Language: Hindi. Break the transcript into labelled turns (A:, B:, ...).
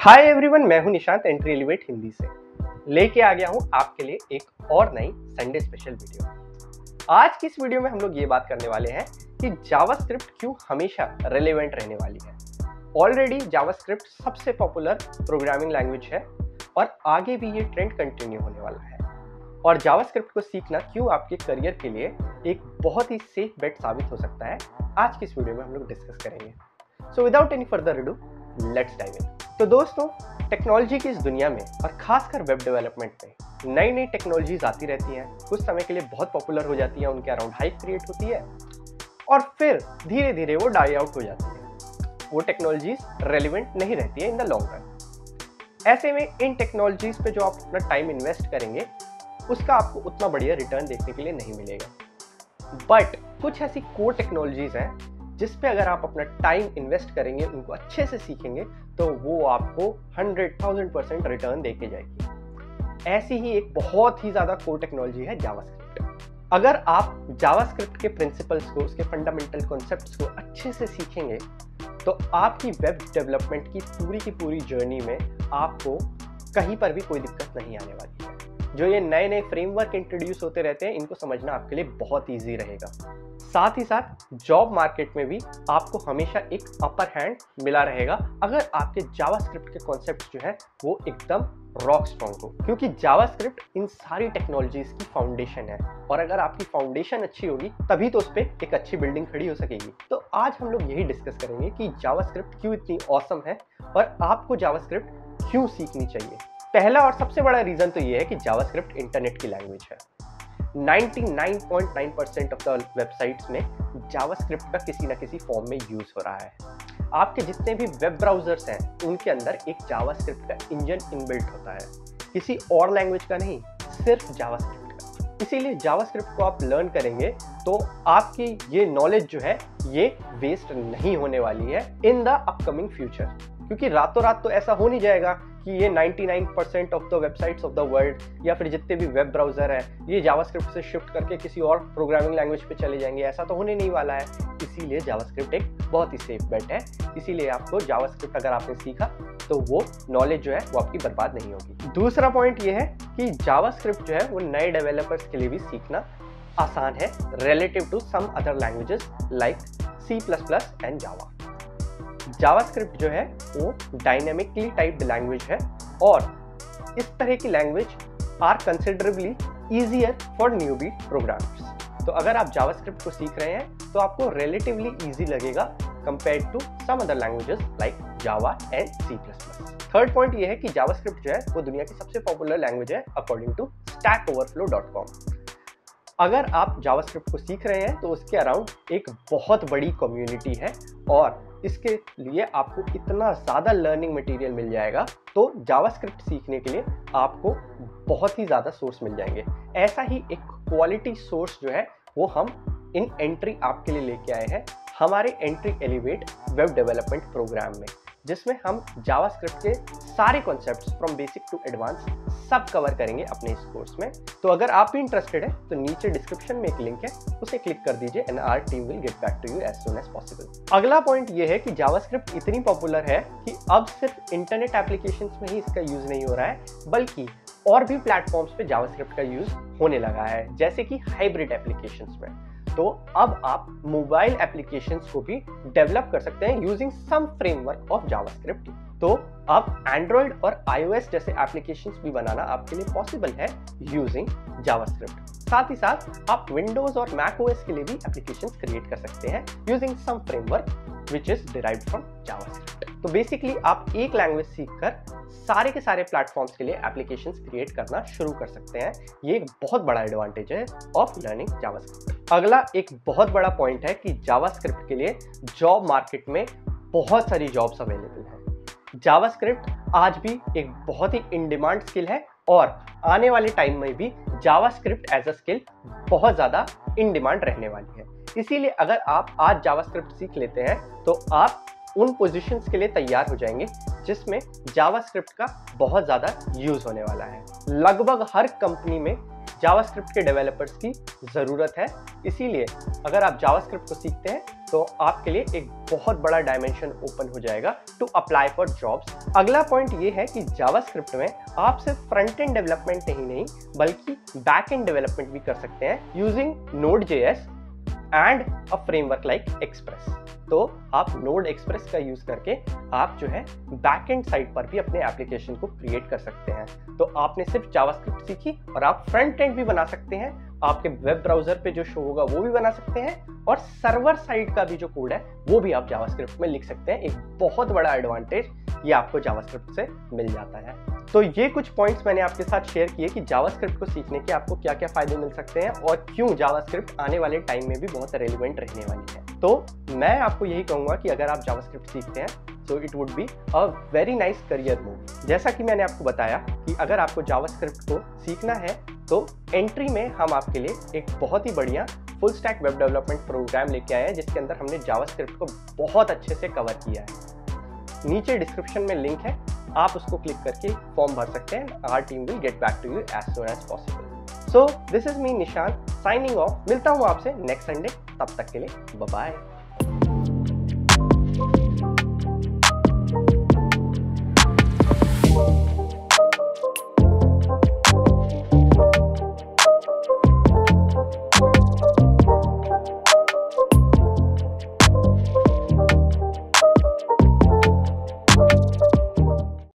A: हाय एवरीवन, मैं हूं निशांत एंट्री एलिवेट हिंदी से लेके आ गया हूं आपके लिए एक और नई संडे स्पेशल वीडियो। आज की इस वीडियो में हम लोग ये बात करने वाले हैं कि जावास्क्रिप्ट क्यों हमेशा रेलेवेंट रहने वाली है। ऑलरेडी जावास्क्रिप्ट सबसे पॉपुलर प्रोग्रामिंग लैंग्वेज है और आगे भी ये ट्रेंड कंटिन्यू होने वाला है। और जावास्क्रिप्ट को सीखना क्यों आपके करियर के लिए एक बहुत ही सेफ बेट साबित हो सकता है, आज की इस वीडियो में हम लोग डिस्कस करेंगे। So without any further ado, let's dive in. तो दोस्तों, टेक्नोलॉजी की इस दुनिया में और खासकर वेब डेवलपमेंट में नई नई टेक्नोलॉजीज आती रहती हैं। कुछ समय के लिए बहुत पॉपुलर हो जाती हैं, उनके अराउंड हाइप क्रिएट होती है और फिर धीरे धीरे वो डाई आउट हो जाती है। वो टेक्नोलॉजीज रेलिवेंट नहीं रहती है इन द लॉन्ग रन। ऐसे में इन टेक्नोलॉजीज पे जो आप अपना टाइम इन्वेस्ट करेंगे उसका आपको उतना बढ़िया रिटर्न देखने के लिए नहीं मिलेगा। बट कुछ ऐसी कोर टेक्नोलॉजीज हैं जिस पे अगर आप अपना टाइम इन्वेस्ट करेंगे, उनको अच्छे से सीखेंगे, तो वो आपको 100,000% रिटर्न देके जाएगी। ऐसी ही एक बहुत ही ज़्यादा कोर टेक्नोलॉजी है जावास्क्रिप्ट। अगर आप जावास्क्रिप्ट के प्रिंसिपल्स को, उसके फंडामेंटल कॉन्सेप्ट्स को अच्छे से सीखेंगे तो आपकी वेब डेवलपमेंट की पूरी जर्नी में आपको कहीं पर भी कोई दिक्कत नहीं आने वाली है। जो ये नए नए फ्रेमवर्क इंट्रोड्यूस होते रहते हैं, इनको समझना आपके लिए बहुत ईजी रहेगा। साथ ही साथ जॉब मार्केट में भी आपको हमेशा एक अपर हैंड मिला रहेगा अगर आपके जावास्क्रिप्ट के कॉन्सेप्ट्स जो है वो एकदम रॉक स्ट्रॉन्ग हो, क्योंकि जावास्क्रिप्ट इन सारी टेक्नोलॉजीज की फाउंडेशन है और अगर आपकी फाउंडेशन अच्छी होगी तभी तो उस पर एक अच्छी बिल्डिंग खड़ी हो सकेगी। तो आज हम लोग यही डिस्कस करेंगे कि जावास्क्रिप्ट क्यों इतनी ऑसम है और आपको जावास्क्रिप्ट क्यों सीखनी चाहिए। पहला और सबसे बड़ा रीजन तो ये है कि जावास्क्रिप्ट इंटरनेट की लैंग्वेज है। 99.9% ऑफ द वेबसाइट्स में जावास्क्रिप्ट का किसी न किसी फॉर्म में यूज हो रहा है। आपके जितने भी वेब ब्राउजर्स हैं उनके अंदर एक जावास्क्रिप्ट का इंजन इनबिल्ट होता है, किसी और लैंग्वेज का नहीं, सिर्फ जावास्क्रिप्ट का। इसीलिए जावास्क्रिप्ट को आप लर्न करेंगे तो आपकी ये नॉलेज जो है ये वेस्ट नहीं होने वाली है इन द अपकमिंग फ्यूचर। क्योंकि रातों रात तो ऐसा हो नहीं जाएगा कि ये 99% of the websites of the world या फिर जितने भी वेब ब्राउजर हैं ये जावास्क्रिप्ट से शिफ्ट करके किसी और प्रोग्रामिंग लैंग्वेज पे चले जाएंगे। ऐसा तो होने नहीं वाला है। इसीलिए जावास्क्रिप्ट एक बहुत ही सेफ बेट है। इसीलिए आपको जावास्क्रिप्ट अगर आपने सीखा तो वो नॉलेज जो है वो आपकी बर्बाद नहीं होगी। दूसरा पॉइंट ये है कि जावास्क्रिप्ट जो है वो नए डेवलपर्स के लिए भी सीखना आसान है relative to some other languages like C++ and Java. JavaScript जो है वो डायनेमिकली टाइप्ड लैंग्वेज है और इस तरह की language are considerably easier for newbie programmers. तो अगर आप जावास्क्रिप्ट को सीख रहे हैं तो आपको रिलेटिवली ईजी लगेगा compared to some other languages like Java and C++। Third point ये है कि जावास्क्रिप्ट जो है वो दुनिया की सबसे पॉपुलर लैंग्वेज है अकॉर्डिंग टू stackoverflow.com। अगर आप जावास्क्रिप्ट को सीख रहे हैं तो उसके अराउंड एक बहुत बड़ी कम्युनिटी है और इसके लिए आपको इतना ज़्यादा लर्निंग मटेरियल मिल जाएगा तो जावास्क्रिप्ट सीखने के लिए आपको बहुत ही ज़्यादा सोर्स मिल जाएंगे। ऐसा ही एक क्वालिटी सोर्स जो है वो हम इन एंट्री आपके लिए लेके आए हैं हमारे Entri elevate web development program में, जिसमें हम जावास्क्रिप्ट के सारे concepts from basic to advance सब कवर करेंगे अपने इस कोर्स में। तो अगर आप भी इंटरेस्टेड है तो नीचे डिस्क्रिप्शन में एक लिंक है, उसे क्लिक कर दीजिए and our team will get back to you as soon as possible. अगला पॉइंट ये है कि जावास्क्रिप्ट इतनी पॉपुलर है कि अब सिर्फ इंटरनेट एप्लीकेशंस में ही इसका यूज नहीं हो रहा है, बल्कि और भी प्लेटफॉर्म्स पे जावास्क्रिप्ट का यूज होने लगा है, जैसे कि हाइब्रिड एप्लीकेशंस में। तो अब आप मोबाइल एप्लीकेशंस को भी डेवलप कर सकते हैं using some framework of JavaScript. तो अब एंड्रॉइड और iOS जैसे एप्लीकेशंस भी बनाना आपके लिए पॉसिबल है यूजिंग जावास्क्रिप्ट। साथ ही साथ आप विंडोज और मैक ओएस के लिए भी एप्लीकेशंस क्रिएट कर सकते हैं using some framework which is derived from JavaScript. तो बेसिकली आप एक लैंग्वेज सीखकर सारे के सारे प्लेटफॉर्म्स के लिए एप्लीकेशंस क्रिएट करना शुरू कर सकते हैं। ये एक बहुत बड़ा एडवांटेज है ऑफ लर्निंग जावास्क्रिप्ट। अगला एक बहुत बड़ा पॉइंट है कि जावास्क्रिप्ट के लिए जॉब मार्केट में बहुत सारी जॉब्स अवेलेबल हैं। जावास्क्रिप्ट आज भी एक बहुत ही इन डिमांड स्किल है और आने वाले टाइम में भी जावास्क्रिप्ट एज अ स्किल बहुत ज़्यादा इन डिमांड रहने वाली है। इसीलिए अगर आप आज जावास्क्रिप्ट सीख लेते हैं तो आप उन पोजीशंस के लिए तैयार हो जाएंगे जिसमें जावास्क्रिप्ट का बहुत ज़्यादा यूज़ होने वाला है। लगभग हर कंपनी में जावास्क्रिप्ट के डेवलपर्स की ज़रूरत है। इसीलिए अगर आप जावास्क्रिप्ट को सीखते हैं तो आपके लिए एक बहुत बड़ा डायमेंशन ओपन हो जाएगा टू अप्लाई फॉर जॉब्स। अगला पॉइंट ये है कि जावास्क्रिप्ट में आप सिर्फ फ्रंट एंड डेवलपमेंट नहीं बल्कि बैक एंड डेवलपमेंट भी कर सकते हैं using Node.js and a framework like express. तो आप नोड एक्सप्रेस का यूज करके आप जो है बैकएंड साइड पर भी अपने एप्लीकेशन को क्रिएट कर सकते हैं। तो आपने सिर्फ जावास्क्रिप्ट सीखी और आप फ्रंट एंड भी बना सकते हैं, आपके वेब ब्राउजर पे जो शो होगा वो भी बना सकते हैं और सर्वर साइड का भी जो कोड है वो भी आप जावास्क्रिप्ट में लिख सकते हैं। एक बहुत बड़ा एडवांटेज ये आपको जावास्क्रिप्ट से मिल जाता है। तो ये कुछ पॉइंट्स मैंने आपके साथ शेयर किए कि जावास्क्रिप्ट को सीखने के आपको क्या क्या फायदे मिल सकते हैं और क्यों जावास्क्रिप्ट आने वाले टाइम में भी बहुत रेलिवेंट रहने वाली है। तो मैं आपको यही कहूंगा कि अगर आप जावास्क्रिप्ट सीखते हैं तो it would be a very nice career move. जैसा कि मैंने आपको बताया कि अगर आपको जावास्क्रिप्ट को सीखना है तो एंट्री में हम आपके लिए एक बहुत ही बढ़िया full stack web development program लेके आए हैं जिसके अंदर हमने जावास्क्रिप्ट को बहुत अच्छे से कवर किया है। नीचे डिस्क्रिप्शन में लिंक है, आप उसको क्लिक करके फॉर्म भर सकते हैं। Our team will get back to you as soon as possible. So this is me Nishant signing off. मिलता हूँ आपसे नेक्स्ट संडे, तब तक के लिए बाय बाय।